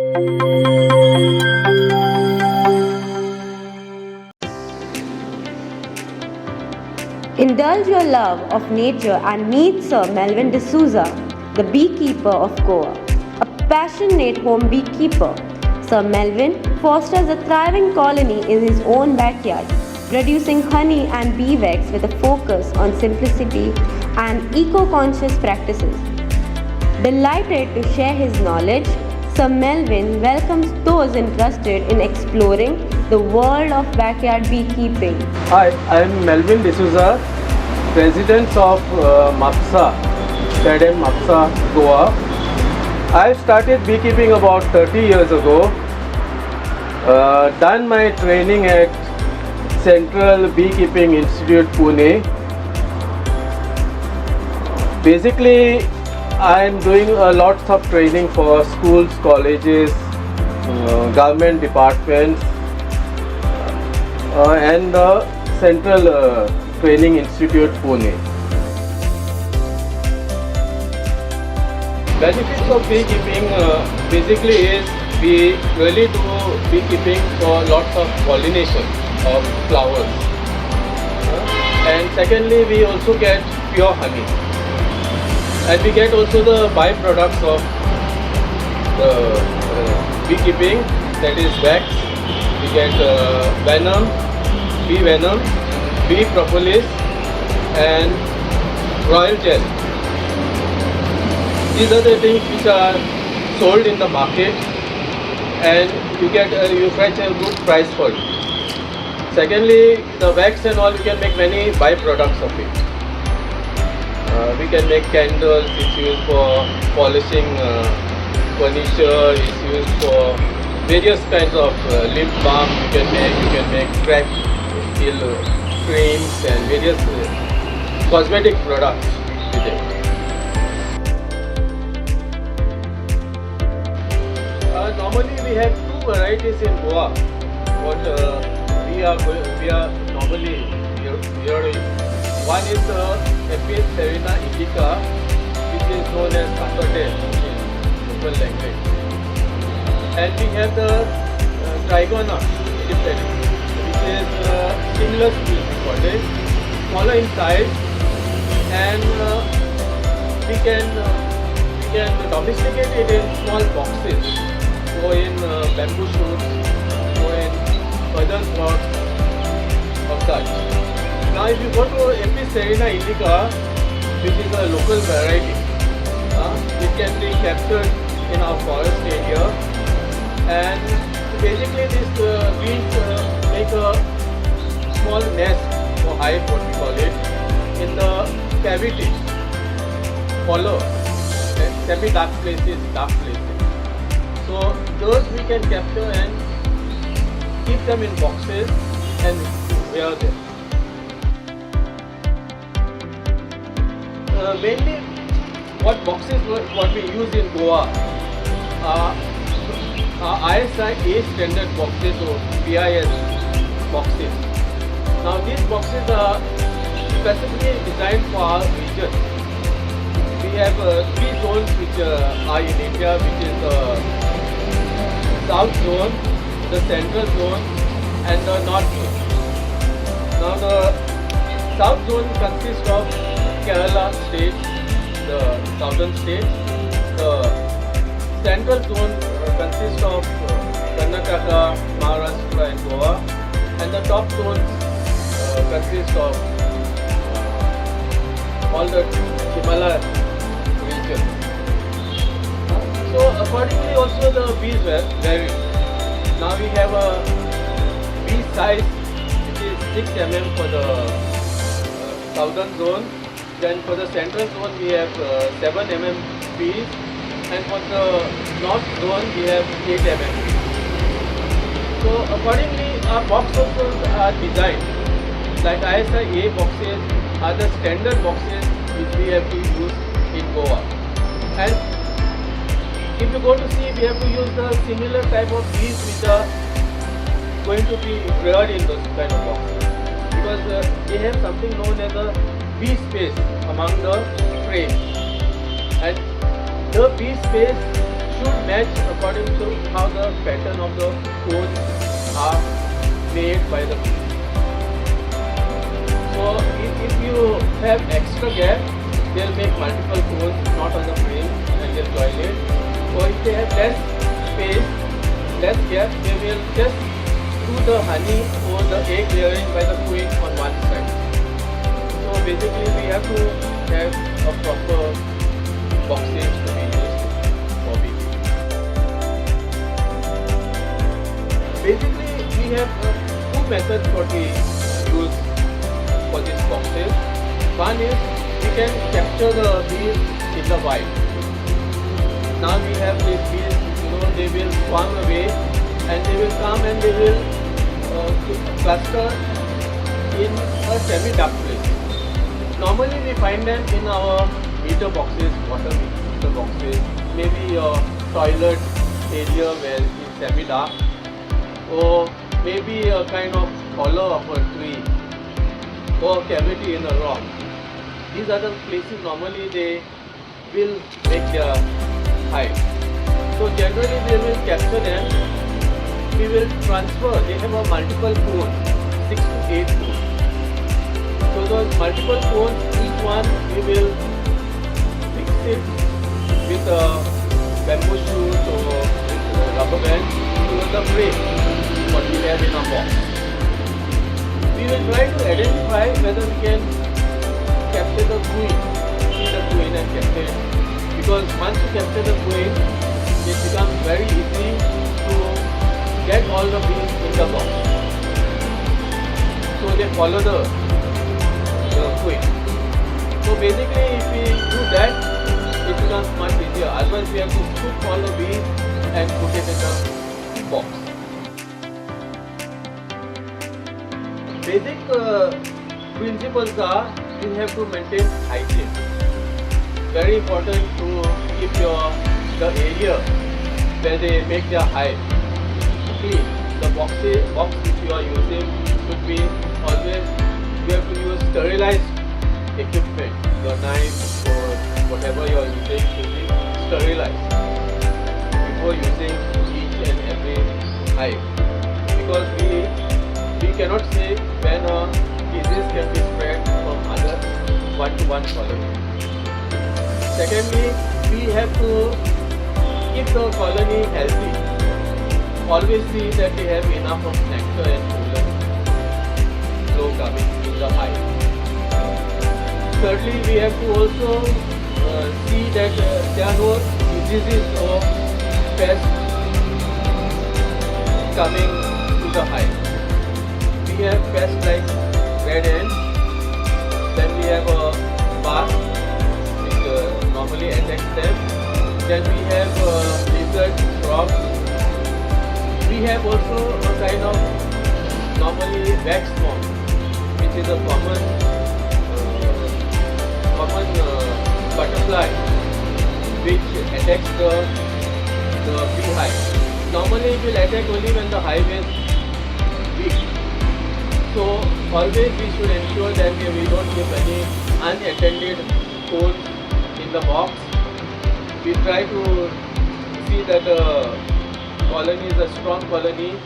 Indulge your love of nature and meet Sir Melvin D'Souza, the beekeeper of Goa. A passionate home beekeeper, Sir Melvin fosters a thriving colony in his own backyard, producing honey and bee wax with a focus on simplicity and eco-conscious practices. Delighted to share his knowledge, Sir Melvin welcomes those interested in exploring the world of backyard beekeeping. Hi, I am Melvin D'Souza, President of MAPSA, SADM MAPSA, Goa. I started beekeeping about 30 years ago. Done my training at Central Beekeeping Institute, Pune. Basically, I am doing a lot of training for schools, colleges, government departments, and the Central Training Institute, Pune. Benefits of beekeeping basically is we really do beekeeping for lots of pollination of flowers. And secondly, we also get pure honey. And we get also the byproducts of the beekeeping, that is wax. We get venom, bee propolis, and royal gel. These are the things which are sold in the market, and you fetch a good price for it. Secondly, the wax and all, we can make many byproducts of it. We can make candles, it's used for polishing furniture, it's used for various kinds of lip balm you can make crack seal creams and various cosmetic products with it. Normally we have two varieties in Goa. What we are normally hearing. One is the Apis cerana indica, which is known as Sakate in local language. And we have the Trigona indifferens, which is similar to this, smaller in size, and we can domesticate it in small boxes, go in bamboo shoots, go in other pots of such. Now if you go to Apis cerana indica, which is a local variety, it can be captured in our forest area, and basically these bees make a small nest or hive, what we call it, in the cavities, hollow, semi-dark places, dark places. So those we can capture and keep them in boxes and wear them. Mainly, what boxes what we use in Goa are ISI A standard boxes or BIS boxes. Now these boxes are specifically designed for our region. We have three zones which are in India, which is the South Zone, the Central Zone, and the North Zone. Now the South Zone consists of Kerala state, the southern states. The Central Zone consists of Karnataka, Maharashtra, and Goa, and the top zone consists of all the Himalaya region. So accordingly also the bees vary. Now we have a bee size which is 6 mm for the southern zone. Then for the central zone we have 7 mm bees, and for the north zone we have 8 mm bees. So accordingly our box also are designed like ISI A boxes are the standard boxes which we have to use in Goa. And if you go to see, we have to use the similar type of bees which are going to be reared in those kind of boxes, because they have something known as a bee space among the frames, and the bee space should match according to how the pattern of the cones are made by the bees. So if you have extra gap, they'll make multiple cones not on the frame and they'll join it. Or if they have less space, less gap, they will just do the honey or the egg layering by the queen on one side. So basically we have to have a proper boxes to be used for beekeeping. Basically we have two methods for the use for these boxes. One is we can capture the bees in the wild. Now we have these bees, they will swarm away and they will come and they will cluster in a semi-dark place. Normally we find them in our meter boxes, water meter boxes, maybe a toilet area where it's semi-dark, or maybe a kind of collar of a tree or cavity in a rock. These are the places normally they will make their hive. So generally they will capture them. We will transfer. They have a multiple cones, 6 to 8 cones. So those multiple cones, each one we will fix it with a bamboo shoot or with a rubber band to the frame what we have in our box. We will try to identify whether we can capture the queen, see the queen and capture it. Because once you capture the queen, it becomes very easy to get all the bees in the box. So they follow the queen. So basically if we do that, it becomes much easier. Otherwise we have to put all the bees and put it in the box. Basic principles are you have to maintain hygiene. Very important to keep the area where they make their hive clean. The box which you are using should be always, you have to use sterilized equipment. Your knife or whatever you are using should be sterilized before using each and every hive. Because we cannot say when a disease can be spread from other one-to-one colony. Secondly, we have to keep the colony healthy. Always see that they have enough of nectar and pollen flow coming in the hive. Thirdly, we have to also see that there are no diseases or pests coming to the hive. We have pests like red ants, then we have a wasp which normally attacks them, then we have lizard, frogs. We have also a kind of normally wax moth, which is a common butterfly which attacks the beehive. Normally it will attack only when the hive is weak. So always we should ensure that we don't give any unattended cones in the box. We try to see that the colony is a strong colony,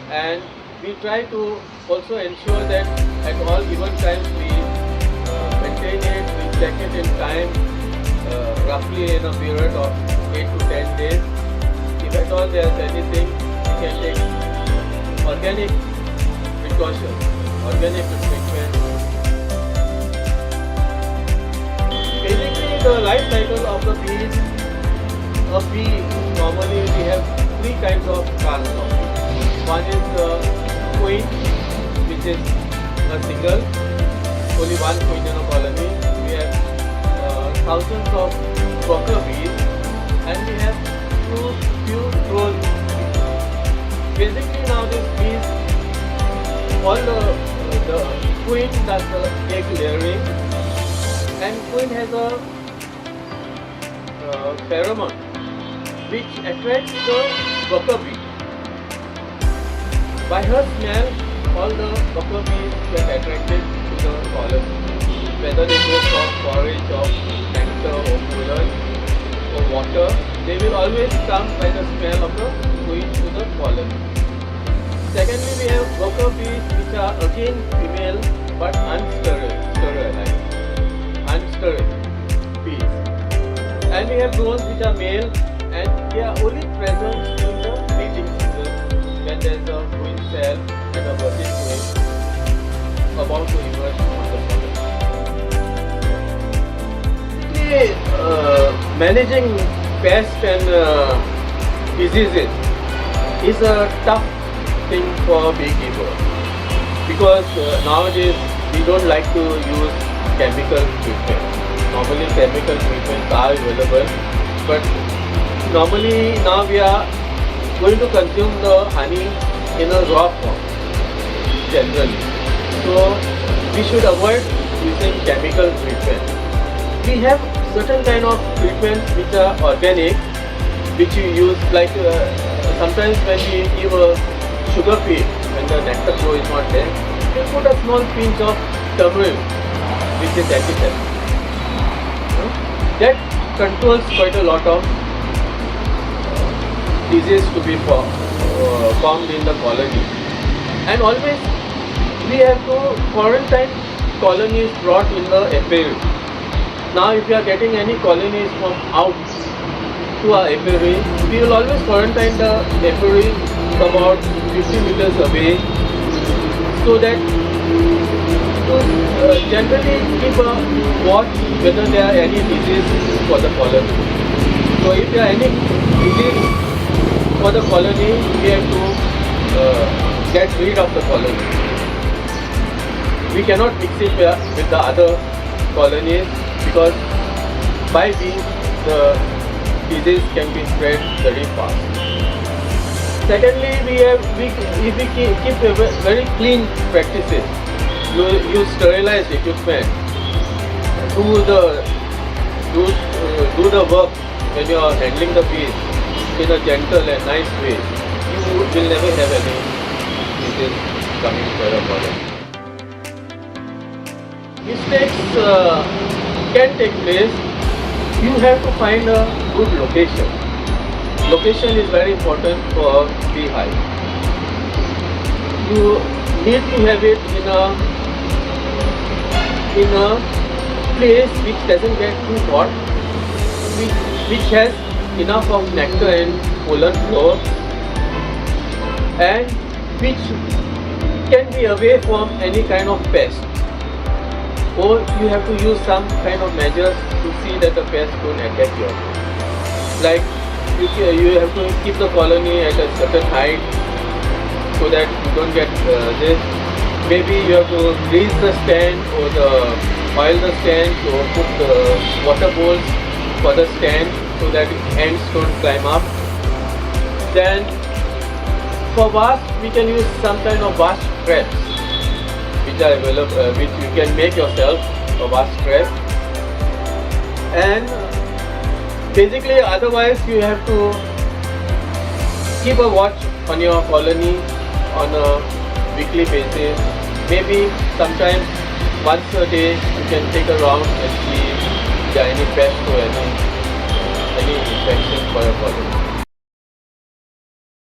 and we try to also ensure that at all given times we maintain it, we check it in time, roughly in a period of 8 to 10 days. If at all there is anything, we can take organic precautions, organic treatment. Basically the life cycle of the bees, a bee, normally we have 3 kinds of castes of bees. One is the queen, which is a single, only one queen in a colony. We have thousands of worker bees, and we have few drone bees. Basically now these bees, all the queen does the egg layering, and queen has a pheromone which attracts the worker bee. By her smell, all the worker bees get attracted to the colony. Whether they go for forage of nectar or pollen or water, they will always come by the smell of the colony. Secondly, we have worker bees which are again female but unsterile bees. And we have drones which are male and they are only present in the mating season when there is a queen cell and a virgin queen about to emerge from the colony. Managing pests and diseases is a tough thing for beekeeper because nowadays we don't like to use chemical treatment. Normally chemical treatments are available, but normally now we are going to consume the honey in a raw form generally. So we should avoid using chemical treatment. We have certain kind of treatments which are organic, which you use like sometimes when we give a sugar beet, when the nectar flow is not there, we put a small pinch of turmeric, which is antiseptic. That controls quite a lot of disease to be formed in the colony. And always we have to quarantine colonies brought in the apiary. Now if we are getting any colonies from out to our apiary, we will always quarantine the apiary about 50 meters away so that to generally keep a watch whether there are any disease for the colony. So if there are any disease for the colony, we have to get rid of the colony. We cannot mix it with the other colonies because by bees the disease can be spread very fast. Secondly, if we keep very clean practices, use sterilized equipment, do the work when you are handling the bees in a gentle and nice way, you will never have any disease coming to your body. Mistakes can take place. You have to find a good location. Location is very important for beehive. You need to have it in a place which doesn't get too hot, which has enough of nectar and pollen flow, and which can be away from any kind of pest. Or you have to use some kind of measures to see that the pests don't attack you. Like you have to keep the colony at a certain height so that you don't get this. Maybe you have to grease the stand or oil the stand or put the water bowls for the stand so that ants don't climb up. Then for wasp, we can use some kind of wasp traps which are available, which you can make yourself a wasp trap. And basically, otherwise you have to keep a watch on your colony on a weekly basis. Maybe sometimes once a day you can take a round and see if there are any pests or any infection for your colony.